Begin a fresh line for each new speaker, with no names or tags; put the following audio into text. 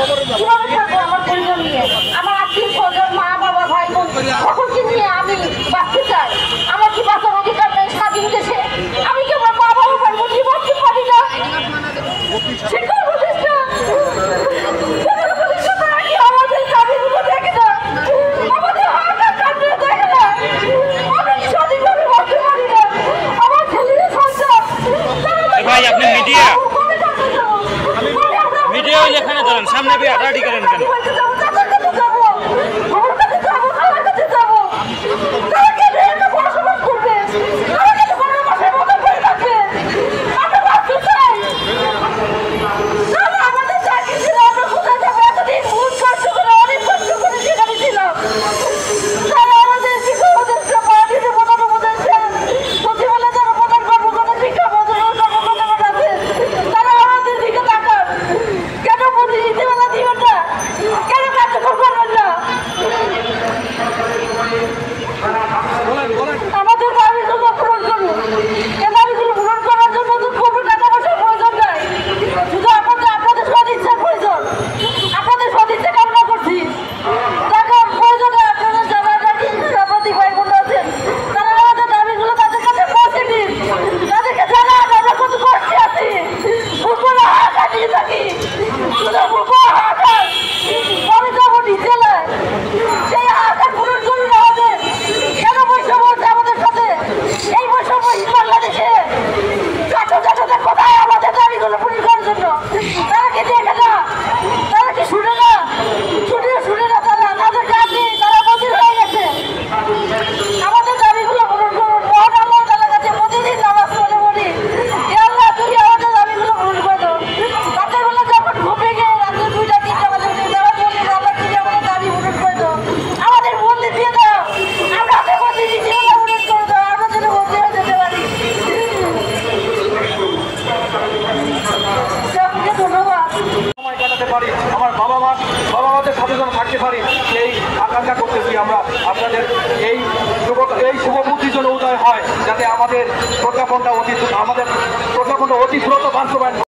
কিভাবে থাকবো আমার পরিবার নিয়ে? আমার আত্মীয় স্বজন, মা বাবা, ভাই বোন সকলকে নিয়ে আমি বাঁচতে চাই। আমার কি বাঁচার অধিকার নেই স্বাধীন দেশে? আমি কি আমার মা বাবা ভাই বোন নিয়ে বাঁচতে পারি না? শিক্ষা প্রতিষ্ঠান তারা কি আমাদের দাবিগুলো দেখে না? আমাদের হাহাকার কাণ্ড দেখে না? আমরা কি স্বাধীনভাবে বাঁচতে পারি না? আমার ছেলেরা সন্তান
ভাই আপনি মিডিয়া যেখানে ধরেন সামনে পেয়ে হাঁটাহাঁটি করেন কেন?
আমার বাবা মাদের সাথে যেন থাকতে পারি সেই আকাঙ্ক্ষা করতেছি আমরা। আপনাদের এই শুভবুদ্ধির জন্য উদয় হয় যাতে আমাদের প্রজ্ঞাপনটা অতি দ্রুত বাস্তবায়ন